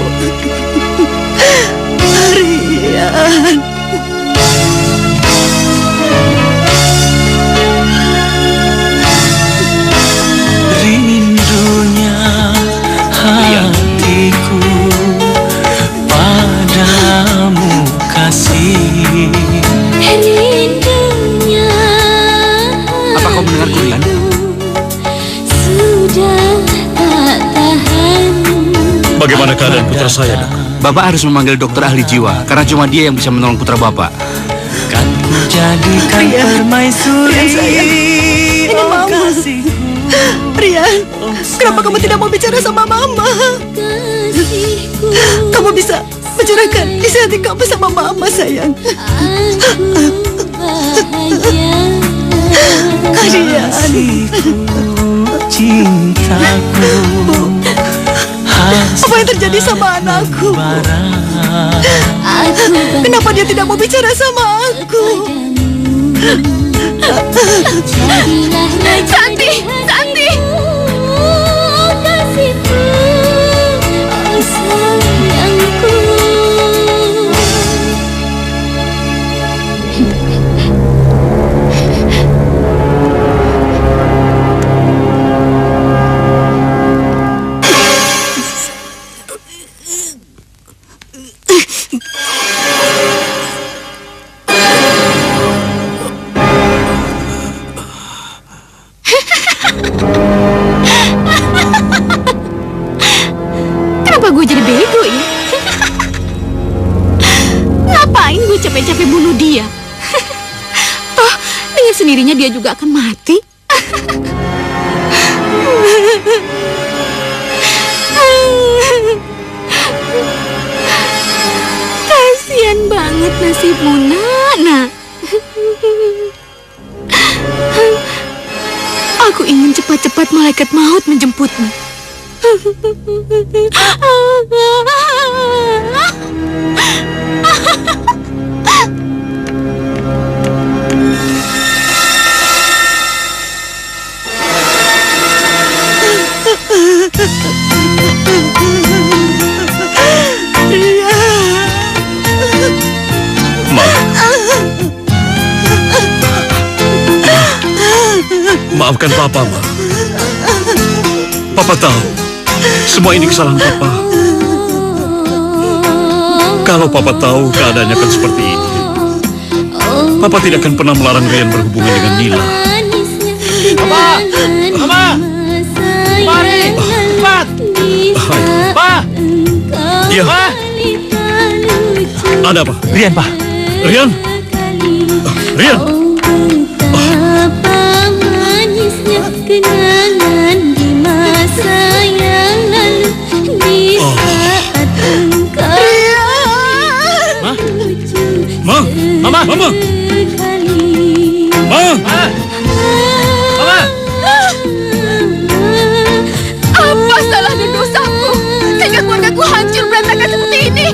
Rian. Rindunya hatiku padamu kasih. Rindunya Apa kau mendengarku, Rian? sudah tak tahan. bagaimana keadaan putra saya, Dok? Bapak harus memanggil dokter ahli jiwa karena cuma dia yang bisa menolong putra Bapak. Kan ku jadikan permaisuri. Ini Mama. kasihku. Rian, kenapa kamu tidak mau bicara sama Mama? Kasihku, Kamu bisa bicarakan isi hati kamu sama Mama, sayang. aku bahagia. Rian, Kasihku, cintaku. apa yang terjadi sama anakku? Aku Kenapa dia tidak mau bicara sama aku? Santi, Santi, sendirinya dia juga akan mati. Kasian banget nasibmu, Nak. Aku ingin cepat-cepat malaikat maut menjemputmu. Maafkan Papa, Ma. Papa tahu, semua ini kesalahan Papa. Kalau Papa tahu keadaannya akan seperti ini, Papa tidak akan pernah melarang Rian berhubungan dengan Nila. Mama! Mama! Mari! Cepat! Pa! Iya. Ada apa? Rian, Pak. Rian? Rian? Kenangan di masa yang lalu, di saat engkau Ma? Mama! Mama? sekali. Ma? Mama! Apa salah dan dosaku sehingga keluargaku hancur berantakan seperti ini?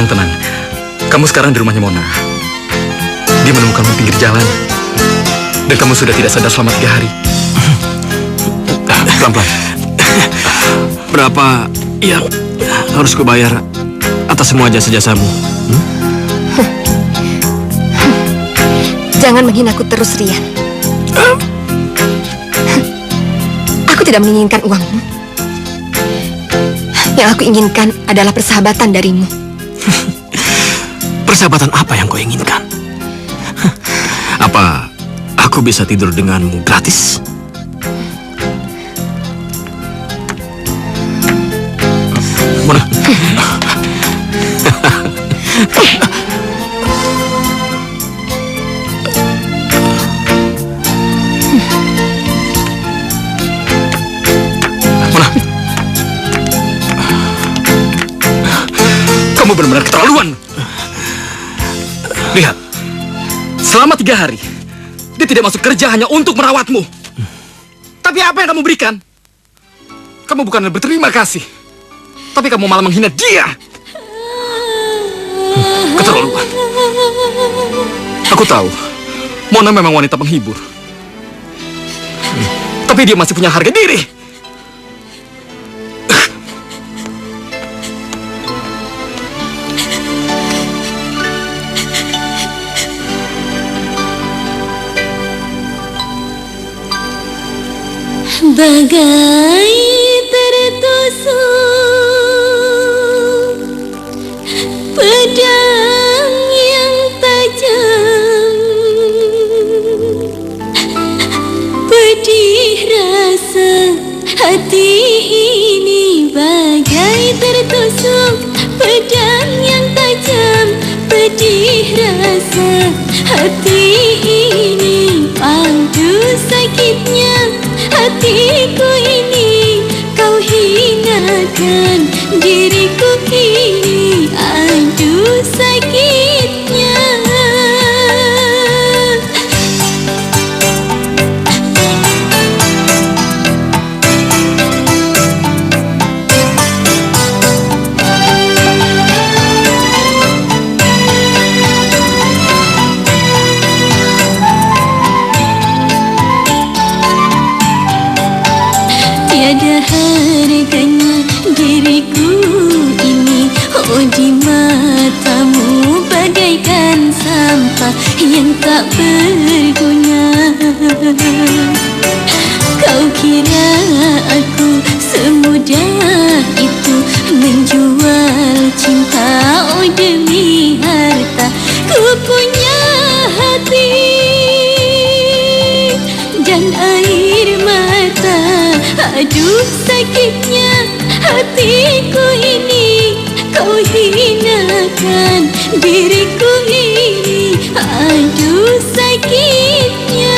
Tenang. Kamu sekarang di rumahnya Mona. Dia menemukanmu pinggir jalan. Dan kamu sudah tidak sadar selama 3 hari. Pelan-pelan. Berapa yang harus kubayar atas semua jasa-jasamu? Jangan menghinaku terus, Rian. Aku tidak menginginkan uangmu. Yang aku inginkan adalah persahabatan darimu. Persahabatan apa yang kau inginkan? Apa aku bisa tidur denganmu gratis? Mona. Mona. Kamu benar-benar keterlaluan. Lihat, selama 3 hari, dia tidak masuk kerja hanya untuk merawatmu. Tapi apa yang kamu berikan? Kamu bukan berterima kasih, tapi kamu malah menghina dia. Keterlaluan. Aku tahu, Mona memang wanita penghibur. Tapi dia masih punya harga diri. Bagai tertusuk pedang yang tajam, pedih rasa hati ini. Bagai tertusuk pedang yang tajam, pedih rasa hati ini. Aduh sakitnya hatiku ini, kau hinakan diriku kini. Aduh sakitnya. Tiada harganya diriku ini, oh di matamu bagaikan sampah yang tak berguna. sakitnya hatiku ini, kau hinakan diriku ini. Aduh sakitnya.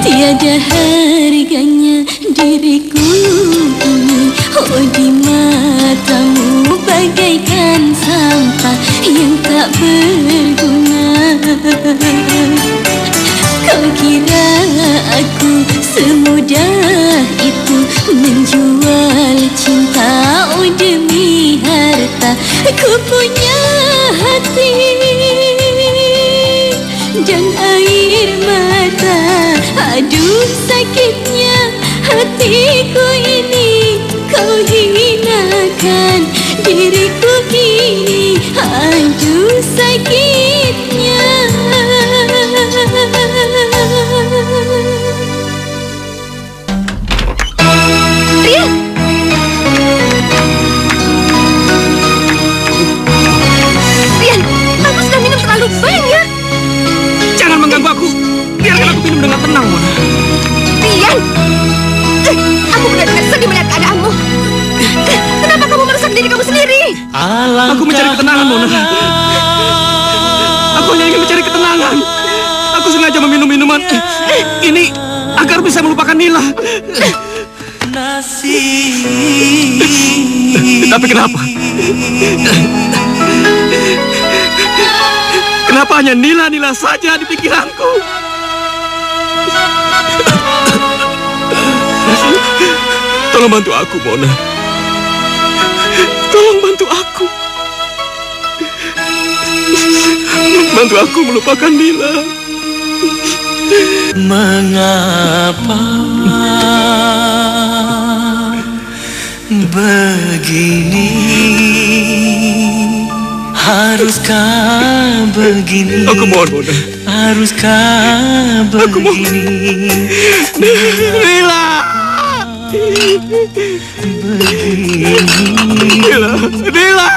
Tiada harganya diriku ini, oh di matamu bagaikan sampah yang tak berguna. Kau kira aku semudah itu menjual cinta, oh demi harta. Ku punya hati dan air mata. Aduh sakitnya hatiku ini, kau hinakan diriku ini. Aduh sakitnya. Rian! Rian, kamu sudah minum terlalu banyak. Jangan mengganggu aku. Biarkan aku minum dengan tenang, Mona. Rian! Aku benar-benar sedih melihat keadaanmu. Kenapa kamu merusak diri kamu sendiri? Aku mencari ketenangan, Mona. Aku hanya ingin mencari ketenangan. Aku sengaja meminum minuman ini agar bisa melupakan Nila. Tapi kenapa? Kenapa hanya Nila saja di pikiranku? Tolong bantu aku, Mona. Tolong bantu aku. Bantu aku melupakan Nila. Mengapa begini? Haruskah begini? Aku mohon, Mona. Haruskah begini? Nila! Nila! Nila!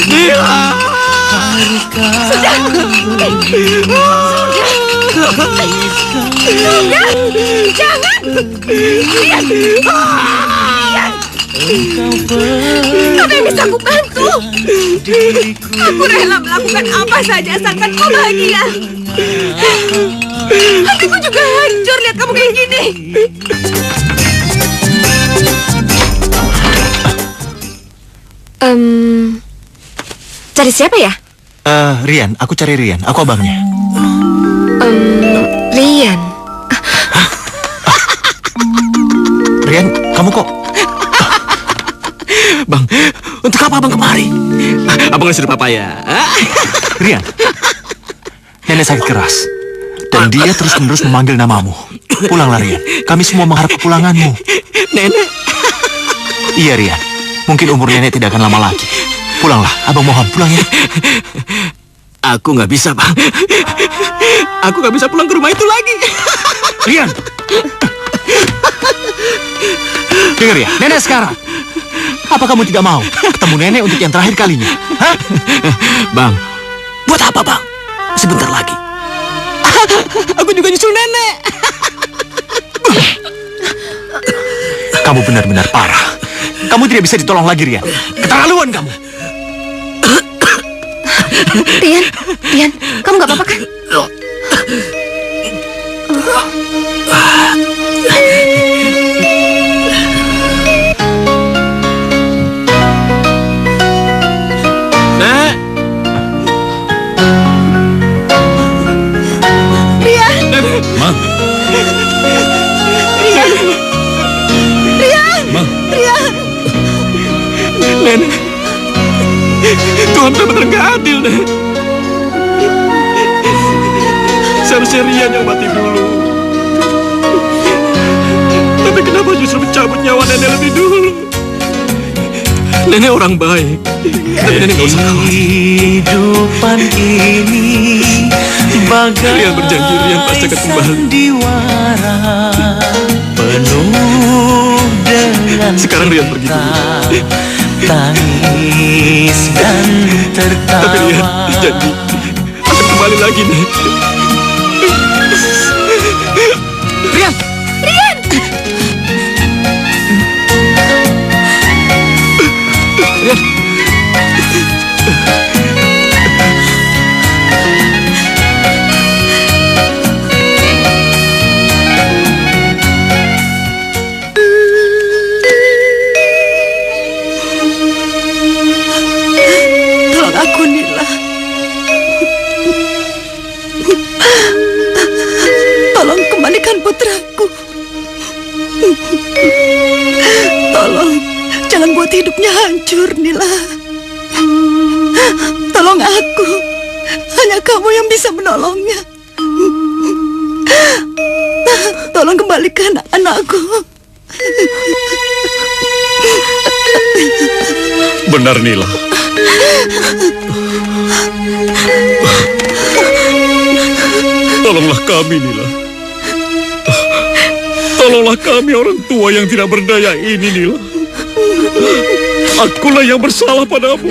Nila! Sudah! Jangan! Rian! Apa yang bisa aku bantu? Aku rela melakukan apa saja asalkan kau bahagia. Hatiku juga hancur lihat kamu kayak gini. Cari siapa ya? Rian, aku cari Rian. Aku abangnya. Rian. Rian, kamu kok? Bang, untuk apa abang kemari? Abang sudah papa ya? Rian, nenek sakit keras. Dan dia terus-menerus memanggil namamu. Pulanglah Rian, kami semua mengharap kepulanganmu. Nenek? Iya Rian, mungkin umur nenek tidak akan lama lagi. Pulanglah, abang mohon, pulang ya. Aku nggak bisa, Bang. Aku nggak bisa pulang ke rumah itu lagi. Rian! Dengar ya, nenek sekarang. Apa kamu tidak mau ketemu nenek untuk yang terakhir kalinya? Hah? Bang, buat apa, Bang? Sebentar lagi. Aku juga nyusul nenek. Kamu benar-benar parah. Kamu tidak bisa ditolong lagi, Rian. Keterlaluan kamu. Rian, kamu nggak apa-apa kan? Nek. Rian! Ma, Rian! Rian! Ma. Rian! Nenek. Tuhan benar-benar gak adil, Nek. Seharusnya Rian yang mati dulu. Tapi Kenapa justru mencabut nyawa nenek lebih dulu? Nenek orang baik. Tapi nenek gak usah khawatir. Kehidupan ini bagai Rian berjanji Rian pasti akan kembali. sandiwara penuh dengan Sekarang Rian pergi dulu. tangis dan tertawa. Tapi Rian janji akan kembali lagi, Nek. Rian! Rian! Rian! Tolong aku, Nila. Tolong kembalikan putraku. Tolong, jangan buat hidupnya hancur, Nila. Tolong aku. Hanya kamu yang bisa menolongnya. Tolong kembalikan anakku. Benar, Nila. Tolonglah kami, Nila. Tolonglah kami orang tua yang tidak berdaya ini, Nila. Akulah yang bersalah padamu.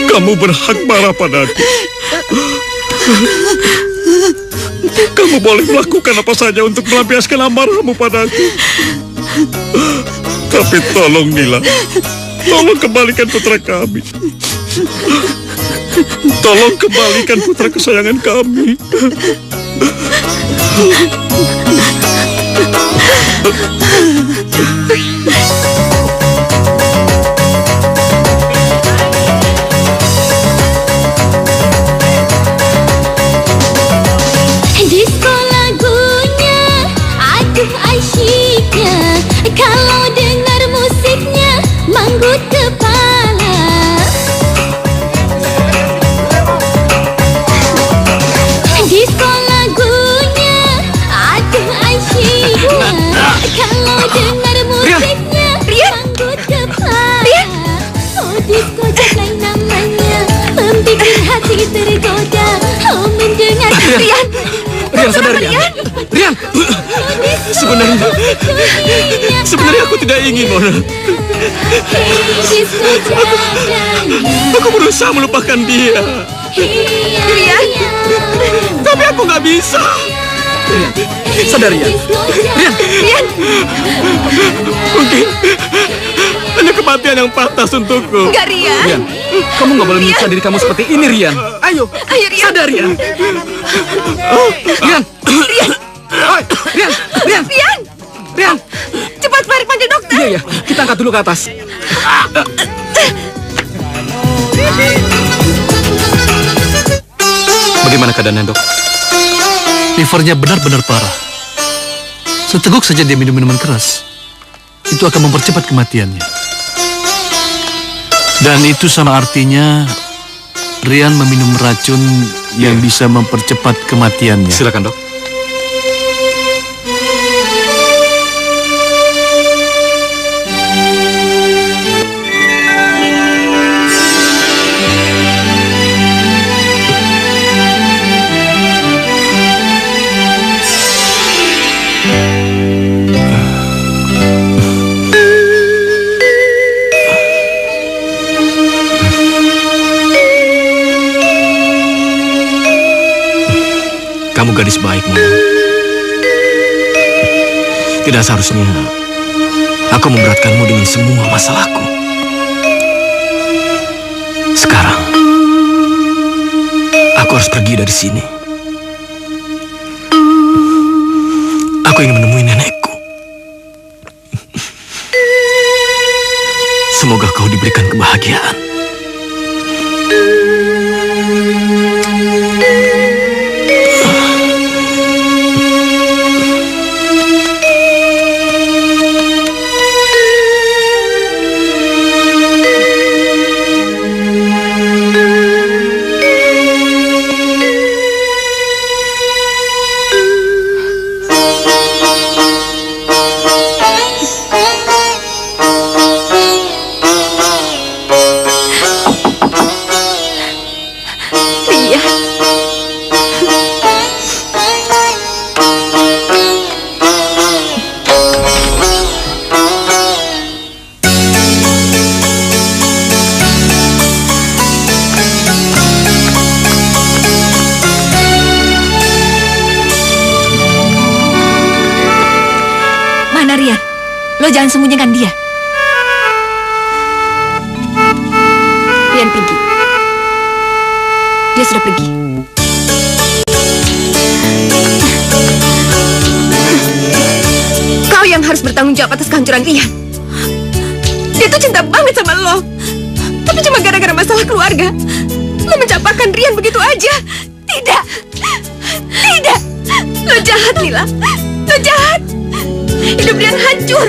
Kamu berhak marah padaku. Kamu boleh melakukan apa saja untuk melampiaskan amarahmu padaku. Tapi tolong, Nila. Tolong kembalikan putra kami. Tolong kembalikan putra kesayangan kami. Di sekolah lagunya, aduh asyiknya. Kalau dengar musiknya, manggut kepala. Di sekolah lagunya, aduh asyiknya. Kalau dengar musiknya, manggut kepala. Oh, disco lain namanya, membikin hati tergoda. Oh, mendengar Rian! Rian, sadar, Rian! Rian! Sebenarnya aku tidak ingin, Mona. Aku berusaha melupakan dia. Rian, Tapi aku nggak bisa. Sadar, Rian! Rian, Mungkin hanya kematian yang pantas untukku. Enggak, Rian. Rian, kamu nggak boleh menyiksa diri kamu seperti ini, Rian. Ayo, Rian. sadar, Rian. Rian, Rian, Oi, Rian, Rian, Rian, Rian. cepat mari panggil dokter. Iya, iya, kita angkat dulu ke atas. Bagaimana keadaannya, Dok? Livernya benar-benar parah. Seteguk saja dia minum minuman keras, itu akan mempercepat kematiannya. Dan itu sama artinya Rian meminum racun yang bisa mempercepat kematiannya. Silakan, Dok. Kamu gadis baik, Mona. Tidak seharusnya aku memberatkanmu dengan semua masalahku. Sekarang, aku harus pergi dari sini. Aku ingin menemui nenekku. Semoga kau diberikan kebahagiaan. Lo jangan sembunyikan dia. Rian pergi. Dia sudah pergi. Kau yang harus bertanggung jawab atas kehancuran Rian. Dia tuh cinta banget sama lo. Tapi cuma gara-gara masalah keluarga, lo mencampakkan Rian begitu aja. Tidak. Tidak. Lo jahat, Lila. Lo jahat. Hidup Rian hancur.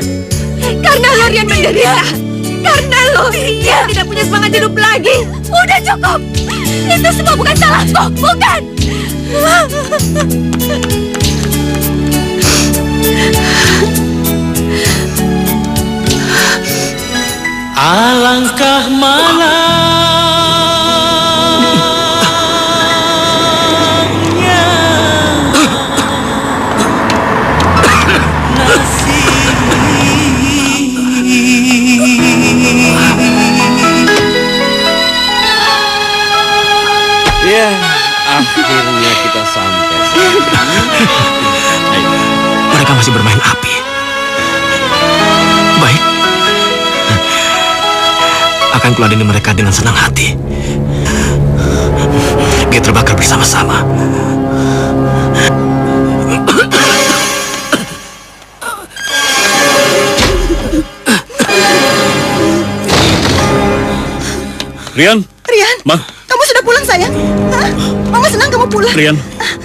Karena lo Rian menderita. Karena lo Rian tidak punya semangat hidup lagi. Udah cukup. Itu semua bukan salahku. Bukan. Alangkah malangnya Ya, akhirnya kita sampai. Mereka masih bermain api. Baik. Akan kuladeni mereka dengan senang hati. Biar terbakar bersama-sama. Rian. Rian. Ma. Kamu sudah pulang, sayang? Hah? Mama senang kamu pulang. Rian,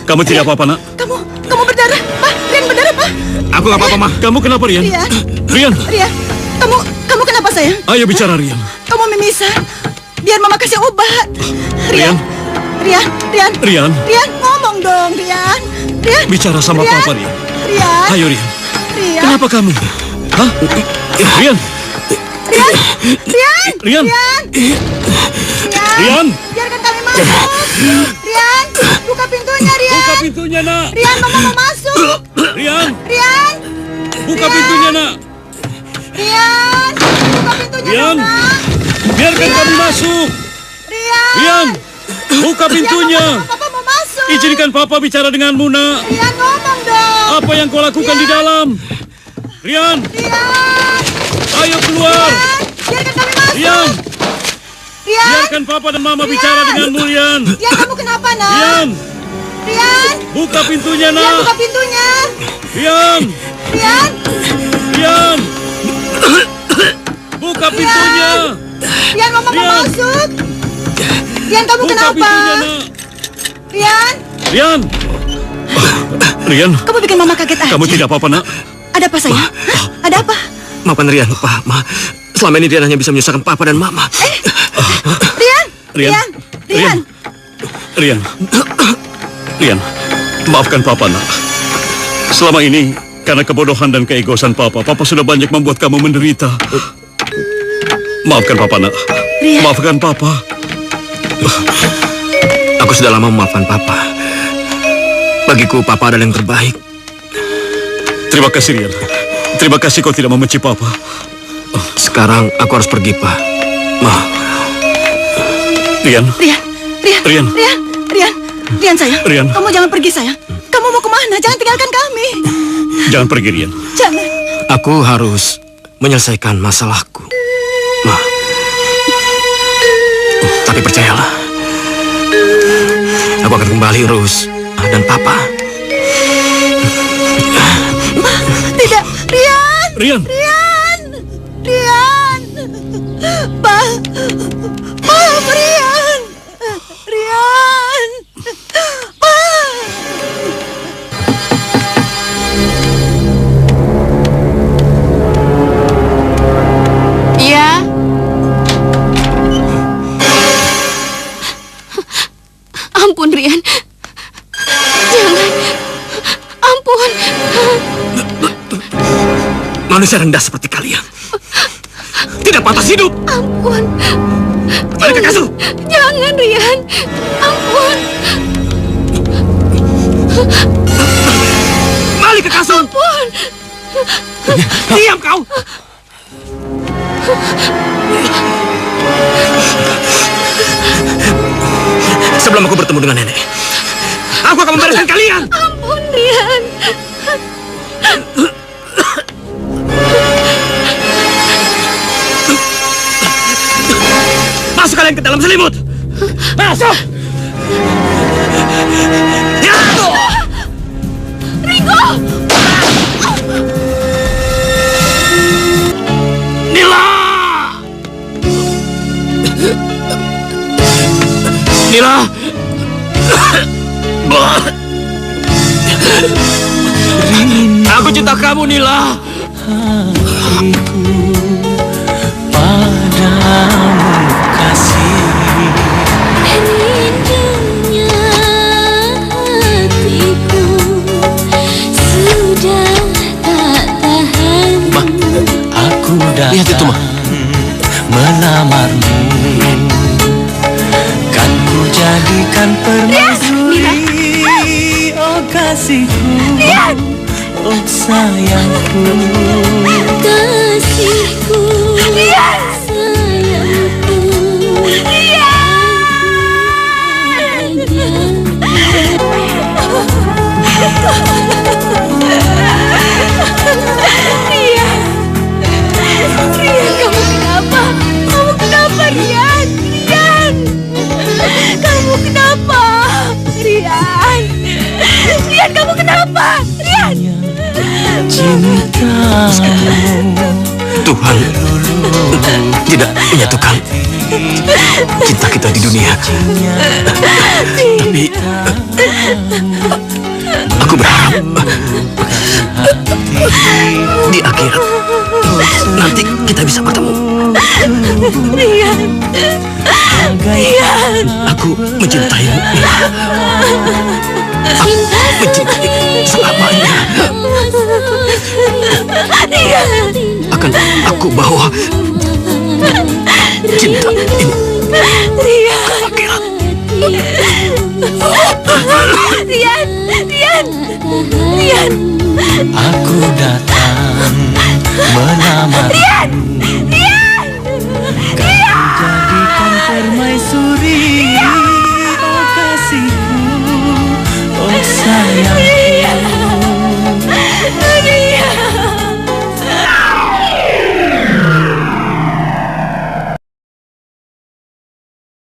kamu tidak apa-apa, nak? Kamu berdarah, Pak. Rian berdarah, Pak. Aku gak apa-apa, Ma. Kamu kenapa, Rian? Rian. Rian, kamu kenapa, sayang? Ayo bicara, Rian. Kamu mimisan. Biar Mama kasih obat. Rian. Rian, ngomong dong, Rian. Bicara sama Rian. Papa, Rian. Rian. Ayo, Rian. Rian. Kenapa kamu? Hah? Rian. Rian. Rian. Biarkan kami masuk. Rian, buka pintunya, Rian. Buka pintunya, nak. Rian, Mama mau masuk. Rian. Rian. Buka pintunya, nak. Rian, buka pintunya, Rian. Nak. Biarkan kami masuk. Rian. Buka pintunya. Papa mau masuk. Izinkan Papa bicara denganmu, nak. Rian, ngomong dong. Apa yang kau lakukan di dalam? Rian. Ayo keluar. Biarkan kami masuk. Rian. Rian. Biarkan Papa dan Mama bicara denganmu, Rian. Rian, kamu kenapa, Nak? Rian. Rian. Buka pintunya, Rian, nak. buka pintunya. Rian. Rian. Rian. Buka pintunya. Rian, Mama mau Rian. masuk. Rian, kamu Buka kenapa? pintunya, nak. Rian. Rian. Rian. Kamu bikin Mama kaget aja. Kamu tidak apa-apa, nak? Ada apa, sayang? Hah? Ada apa? Maafkan Rian, Pak, Ma. Selama ini Rian hanya bisa menyusahkan Papa dan Mama. Rian. Rian. Rian. Rian. Rian. Maafkan Papa, nak. Selama ini, karena kebodohan dan keegoisan Papa sudah banyak membuat kamu menderita. Maafkan Papa, nak. Rian. Maafkan Papa. Aku sudah lama memaafkan Papa. Bagiku, Papa adalah yang terbaik. Terima kasih, Rian. Terima kasih kau tidak membenci Papa. Sekarang aku harus pergi, Pak. Ma. Rian. Rian, sayang. Rian. Kamu jangan pergi, sayang. Kamu mau kemana? Jangan tinggalkan kami. Jangan pergi, Rian. Jangan. Aku harus menyelesaikan masalahku. Ma. Tapi percayalah. Aku akan kembali urus dan Papa. Tidak, Rian. Rian. Pak. Rian. Iya. Ampun, Rian. Jangan. Ampun. Manusia rendah seperti kalian tidak pantas hidup. Ampun. Balik ke kasur. Jangan, Rian. Ampun. Balik ke kasur. Ampun. Diam kau. Sebelum aku bertemu dengan nenek, aku akan membereskan kalian. Ampun, Rian. Masuk kalian ke dalam selimut. Masuk. Ya. Ringo! Nila! Nila! Aku cinta kamu, Nila. Padamu kasih, Rindunya hatiku sudah tak tahan. Ma, aku Lihat itu, Ma. datang melamarmu. Kan ku jadikan permaisuri, oh kasihku, oh sayangku. Kasihku, sayangku, Rian, kamu kenapa? Kamu kenapa, Rian? Rian! Kamu kenapa? Rian! Rian, kamu kenapa? Rian! Cintamu Tuhan tidak menyatukan cinta kita di dunia. Tapi aku berharap di akhirat nanti kita bisa bertemu. Rian! Rian! Aku mencintaimu. Aku mencintai selamanya. Akan aku bawa cinta ini ke akhirat. Rian! Rian! Rian! aku datang melamarmu.